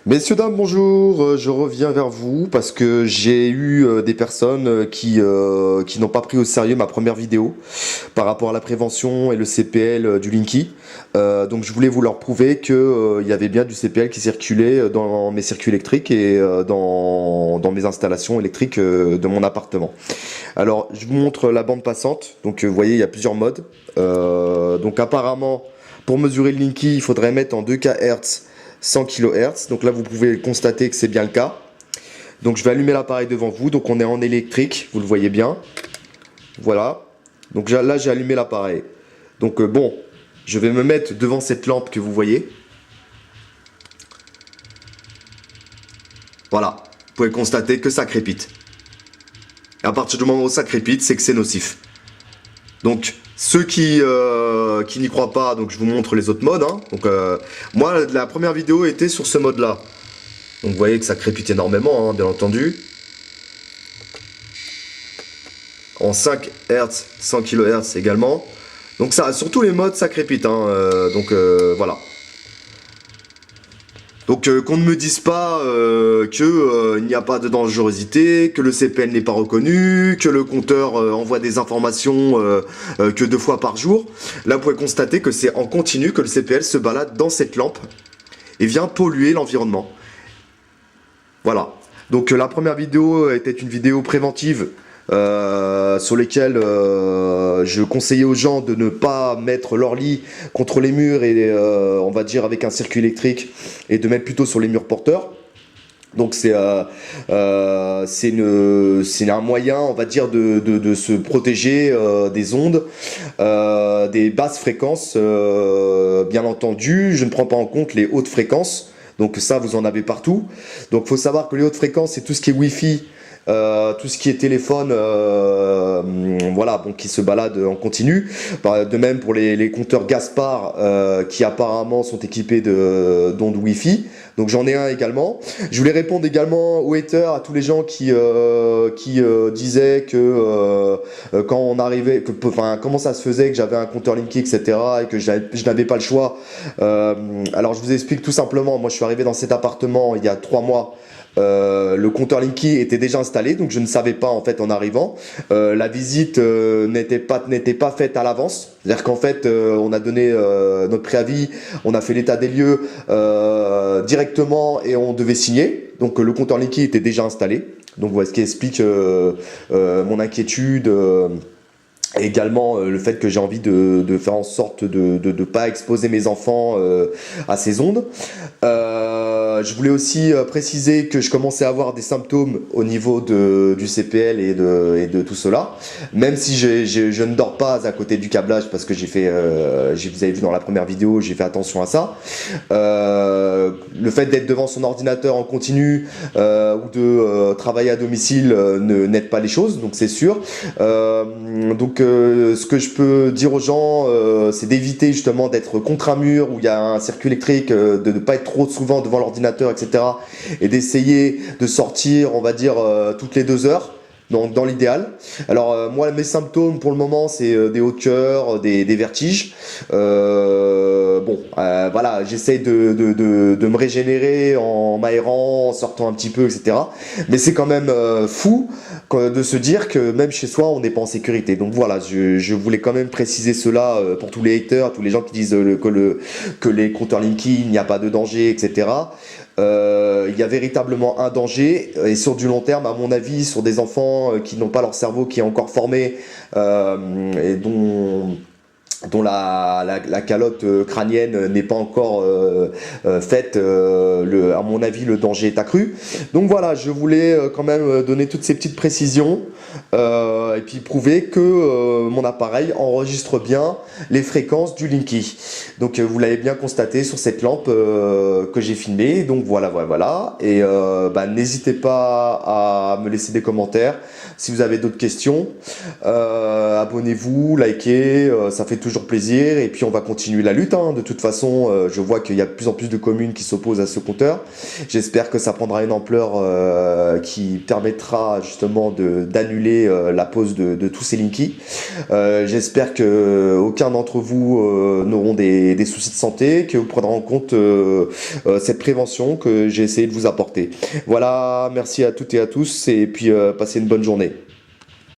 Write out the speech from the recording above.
Messieurs, dames, bonjour, je reviens vers vous parce que j'ai eu des personnes qui n'ont pas pris au sérieux ma première vidéo par rapport à la prévention et le CPL du Linky. Donc je voulais vous leur prouver que il y avait bien du CPL qui circulait dans mes circuits électriques et dans mes installations électriques de mon appartement. Alors je vous montre la bande passante, donc vous voyez il y a plusieurs modes. Donc apparemment pour mesurer le Linky il faudrait mettre en 2 kHz 100 kHz, donc là vous pouvez constater que c'est bien le cas. Donc je vais allumer l'appareil devant vous, donc on est en électrique, vous le voyez bien. Voilà, donc là j'ai allumé l'appareil. Donc bon, je vais me mettre devant cette lampe que vous voyez. Voilà, vous pouvez constater que ça crépite. Et à partir du moment où ça crépite, c'est que c'est nocif. Donc ceux qui n'y croient pas, donc je vous montre les autres modes. Hein. Donc moi la première vidéo était sur ce mode là. Donc vous voyez que ça crépite énormément, hein, bien entendu. En 5 Hz, 100 kHz également. Donc ça, sur tous les modes, ça crépite. Hein, voilà. Donc qu'on ne me dise pas qu'il n'y a pas de dangerosité, que le CPL n'est pas reconnu, que le compteur envoie des informations que 2 fois par jour. Là, vous pouvez constater que c'est en continu que le CPL se balade dans cette lampe et vient polluer l'environnement. Voilà. Donc la première vidéo était une vidéo préventive sur lesquelles je conseillais aux gens de ne pas mettre leur lit contre les murs et on va dire avec un circuit électrique et de mettre plutôt sur les murs porteurs. Donc c'est un moyen, on va dire, de se protéger des ondes, des basses fréquences, bien entendu. Je ne prends pas en compte les hautes fréquences. Donc ça, vous en avez partout. Donc il faut savoir que les hautes fréquences, c'est tout ce qui est Wi-Fi, tout ce qui est téléphone, voilà, bon, qui se balade en continu. De même pour les compteurs Gaspard, qui apparemment sont équipés d'ondes Wi-Fi. Donc j'en ai un également. Je voulais répondre également aux haters, à tous les gens qui disaient que quand on arrivait, enfin comment ça se faisait que j'avais un compteur Linky, etc. et que je n'avais pas le choix. Alors je vous explique tout simplement. Moi je suis arrivé dans cet appartement il y a 3 mois. Le compteur Linky était déjà installé, donc je ne savais pas en fait en arrivant. La visite n'était pas faite à l'avance. C'est-à-dire qu'en fait, on a donné notre préavis, on a fait l'état des lieux directement et on devait signer. Donc le compteur Linky était déjà installé. Donc voilà ce qui explique mon inquiétude. Également le fait que j'ai envie de faire en sorte de ne pas exposer mes enfants à ces ondes. Je voulais aussi préciser que je commençais à avoir des symptômes au niveau du CPL et de tout cela. Même si je ne dors pas à côté du câblage parce que vous avez vu dans la première vidéo, j'ai fait attention à ça. Le fait d'être devant son ordinateur en continu ou de travailler à domicile n'aide pas les choses, donc c'est sûr. Donc ce que je peux dire aux gens, c'est d'éviter justement d'être contre un mur où il y a un circuit électrique, de ne pas être trop souvent devant l'ordinateur, etc. Et d'essayer de sortir, on va dire, toutes les 2 heures. Donc dans l'idéal. Alors moi mes symptômes pour le moment c'est des hauts de cœur, des vertiges. Voilà, j'essaye de me régénérer en m'aérant, en sortant un petit peu, etc. Mais c'est quand même fou de se dire que même chez soi on n'est pas en sécurité. Donc voilà, je voulais quand même préciser cela pour tous les haters, tous les gens qui disent que les compteurs Linky, il n'y a pas de danger, etc. Il y a véritablement un danger et sur du long terme, à mon avis, sur des enfants qui n'ont pas leur cerveau qui est encore formé et dont la calotte crânienne n'est pas encore faite, à mon avis le danger est accru. Donc voilà, je voulais quand même donner toutes ces petites précisions et puis prouver que mon appareil enregistre bien les fréquences du Linky. Donc vous l'avez bien constaté sur cette lampe que j'ai filmée. Donc voilà. Et n'hésitez pas à me laisser des commentaires si vous avez d'autres questions. Abonnez-vous, likez, ça fait toujours plaisir et puis on va continuer la lutte, hein. De toute façon, je vois qu'il y a de plus en plus de communes qui s'opposent à ce compteur. J'espère que ça prendra une ampleur qui permettra justement d'annuler la pose de tous ces Linky. J'espère que aucun d'entre vous n'auront des soucis de santé, que vous prendrez en compte cette prévention que j'ai essayé de vous apporter. Voilà, merci à toutes et à tous et puis passez une bonne journée.